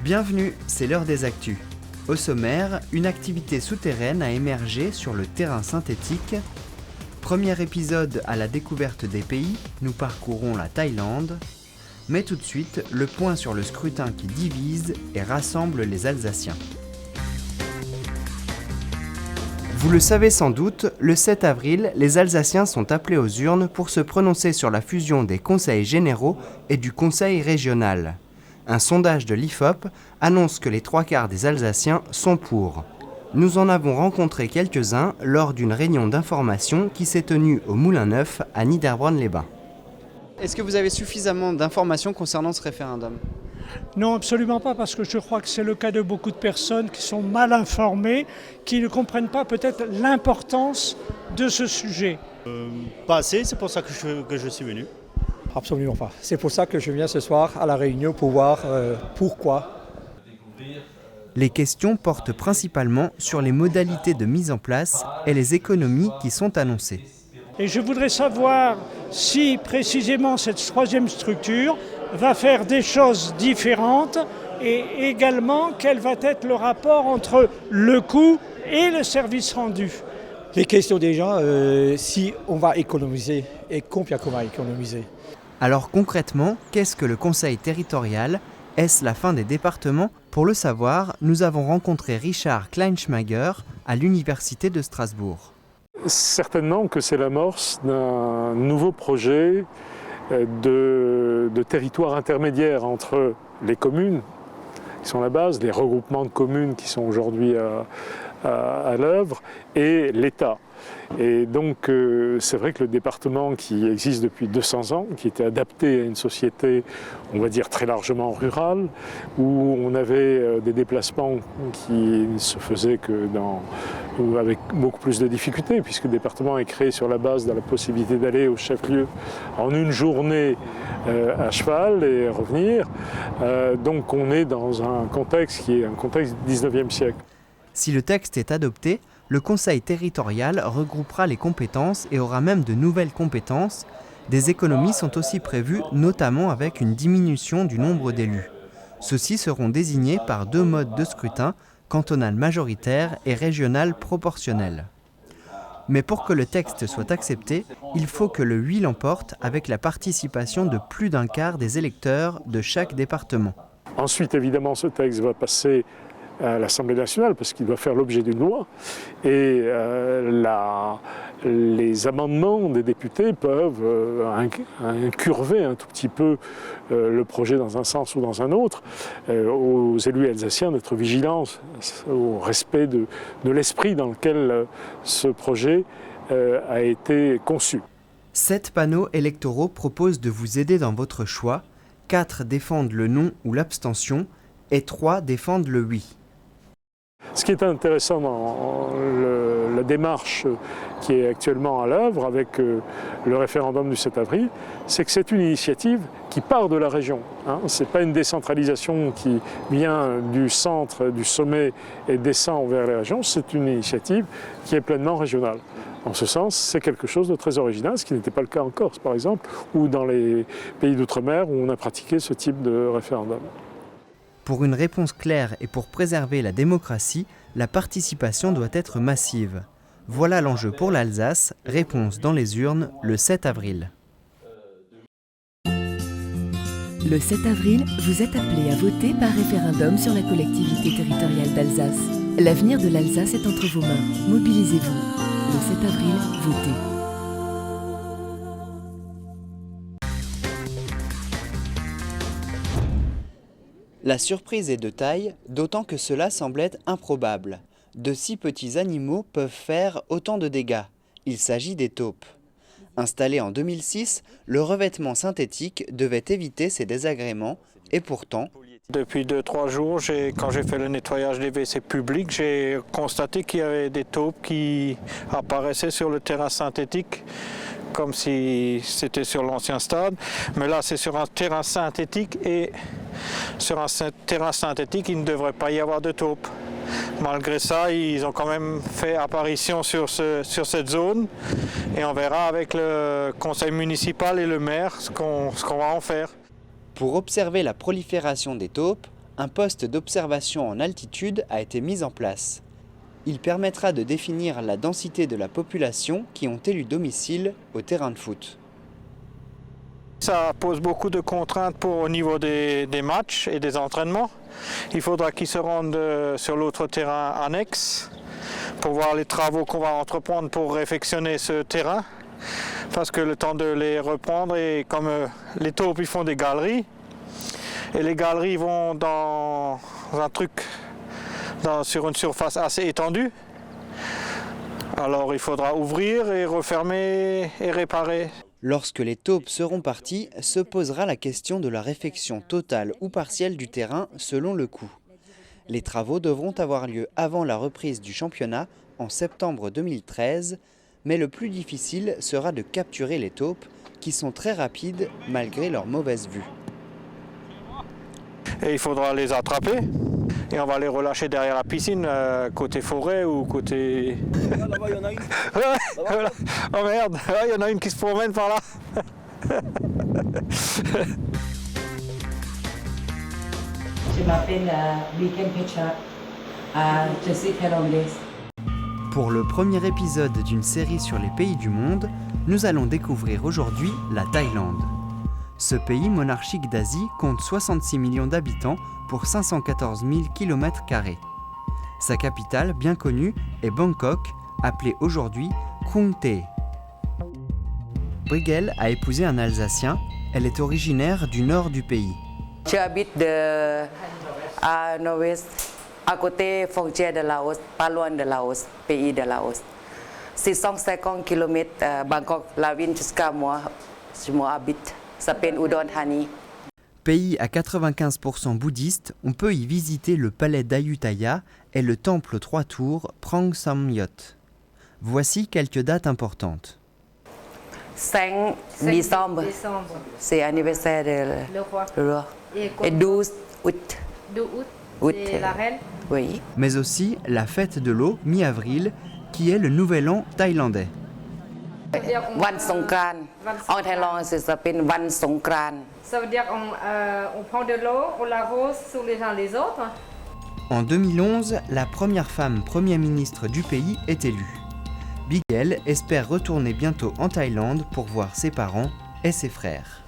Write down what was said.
Bienvenue, c'est l'heure des actus. Au sommaire, une activité souterraine a émergé sur le terrain synthétique. Premier épisode à la découverte des pays, nous parcourons la Thaïlande. Mais tout de suite, le point sur le scrutin qui divise et rassemble les Alsaciens. Vous le savez sans doute, le 7 avril, les Alsaciens sont appelés aux urnes pour se prononcer sur la fusion des conseils généraux et du conseil régional. Un sondage de l'IFOP annonce que les 3/4 des Alsaciens sont pour. Nous en avons rencontré quelques-uns lors d'une réunion d'information qui s'est tenue au Moulin Neuf à Niederbronn-les-Bains. Est-ce que vous avez suffisamment d'informations concernant ce référendum ? Non, absolument pas, parce que je crois que c'est le cas de beaucoup de personnes qui sont mal informées, qui ne comprennent pas peut-être l'importance de ce sujet. Pas assez, c'est pour ça que je suis venu. Absolument pas. C'est pour ça que je viens ce soir à la réunion pour voir pourquoi. Les questions portent principalement sur les modalités de mise en place et les économies qui sont annoncées. Et je voudrais savoir si précisément cette troisième structure va faire des choses différentes et également quel va être le rapport entre le coût et le service rendu. Les questions des gens, si on va économiser et combien qu'on va économiser. Alors concrètement, qu'est-ce que le conseil territorial ? Est-ce la fin des départements ? Pour le savoir, nous avons rencontré Richard Kleinschmager à l'Université de Strasbourg. Certainement que c'est l'amorce d'un nouveau projet de territoire intermédiaire entre les communes, qui sont la base, les regroupements de communes qui sont aujourd'hui à l'œuvre, et l'État. Et donc c'est vrai que le département qui existe depuis 200 ans, qui était adapté à une société, on va dire très largement rurale, où on avait des déplacements qui ne se faisaient que avec beaucoup plus de difficultés, puisque le département est créé sur la base de la possibilité d'aller au chef-lieu en une journée à cheval et revenir. Donc on est dans un contexte qui est un contexte du 19e siècle. Si le texte est adopté, le conseil territorial regroupera les compétences et aura même de nouvelles compétences. Des économies sont aussi prévues, notamment avec une diminution du nombre d'élus. Ceux-ci seront désignés par 2 modes de scrutin, cantonal majoritaire et régional proportionnel. Mais pour que le texte soit accepté, il faut que le oui l'emporte avec la participation de plus d'un quart des électeurs de chaque département. Ensuite, évidemment, ce texte va passer à l'Assemblée nationale parce qu'il doit faire l'objet d'une loi et les amendements des députés peuvent incurver un tout petit peu le projet dans un sens ou dans un autre. Aux élus alsaciens d'être vigilants au respect de l'esprit dans lequel ce projet a été conçu. 7 panneaux électoraux proposent de vous aider dans votre choix, 4 défendent le non ou l'abstention et 3 défendent le oui. Ce qui est intéressant dans la démarche qui est actuellement à l'œuvre avec le référendum du 7 avril, c'est que c'est une initiative qui part de la région. Ce n'est pas une décentralisation qui vient du centre, du sommet et descend vers les régions, c'est une initiative qui est pleinement régionale. En ce sens, c'est quelque chose de très original, ce qui n'était pas le cas en Corse par exemple, ou dans les pays d'outre-mer où on a pratiqué ce type de référendum. Pour une réponse claire et pour préserver la démocratie, la participation doit être massive. Voilà l'enjeu pour l'Alsace, réponse dans les urnes le 7 avril. Le 7 avril, vous êtes appelés à voter par référendum sur la collectivité territoriale d'Alsace. L'avenir de l'Alsace est entre vos mains. Mobilisez-vous. Le 7 avril, votez. La surprise est de taille, d'autant que cela semblait improbable. De si petits animaux peuvent faire autant de dégâts. Il s'agit des taupes. Installé en 2006, le revêtement synthétique devait éviter ces désagréments et pourtant... Depuis 2-3 jours, quand j'ai fait le nettoyage des WC publics, j'ai constaté qu'il y avait des taupes qui apparaissaient sur le terrain synthétique, comme si c'était sur l'ancien stade. Mais là, c'est sur un terrain synthétique et sur un terrain synthétique, il ne devrait pas y avoir de taupes. Malgré ça, ils ont quand même fait apparition sur cette zone et on verra avec le conseil municipal et le maire ce qu'on va en faire. Pour observer la prolifération des taupes, un poste d'observation en altitude a été mis en place. Il permettra de définir la densité de la population qui ont élu domicile au terrain de foot. Ça pose beaucoup de contraintes au niveau des matchs et des entraînements. Il faudra qu'ils se rendent sur l'autre terrain annexe pour voir les travaux qu'on va entreprendre pour réfectionner ce terrain. Parce que le temps de les reprendre, et comme les taupes ils font des galeries, et les galeries vont dans un truc sur une surface assez étendue. Alors il faudra ouvrir et refermer et réparer. Lorsque les taupes seront parties, se posera la question de la réfection totale ou partielle du terrain selon le coût. Les travaux devront avoir lieu avant la reprise du championnat en septembre 2013, mais le plus difficile sera de capturer les taupes qui sont très rapides malgré leur mauvaise vue. Et il faudra les attraper et on va les relâcher derrière la piscine, côté forêt ou côté... Là-bas, il y en a une. Voilà. Oh merde, il y en a une qui se promène par là. Je m'appelle Weekend Pecha, je suis thaïlandaise. Pour le premier épisode d'une série sur les pays du monde, nous allons découvrir aujourd'hui la Thaïlande. Ce pays monarchique d'Asie compte 66 millions d'habitants pour 514 000 km². Sa capitale, bien connue, est Bangkok, appelée aujourd'hui Krung Thep. Brigel a épousé un Alsacien. Elle est originaire du nord du pays. J'habite à nord-ouest, à côté frontière de Laos, pas loin de Laos, pays de Laos. 650 km Bangkok, la ville jusqu'à moi, je m'habite. S'appelle Udon Thani. Pays à 95% bouddhiste, on peut y visiter le palais d'Ayutthaya et le temple aux 3 tours Prang Samyot. Voici quelques dates importantes. 5 décembre, c'est l'anniversaire de le roi. Et 12 août. 2 août, c'est la reine. Oui. Mais aussi la fête de l'eau, mi-avril, qui est le nouvel an thaïlandais. Van Songkran. En Thaïlande, ça s'appelle Van Songkran. Ça veut dire on prend de l'eau, on l'arrose sur les uns les autres. En 2011, la première femme Premier ministre du pays est élue. Bigel espère retourner bientôt en Thaïlande pour voir ses parents et ses frères.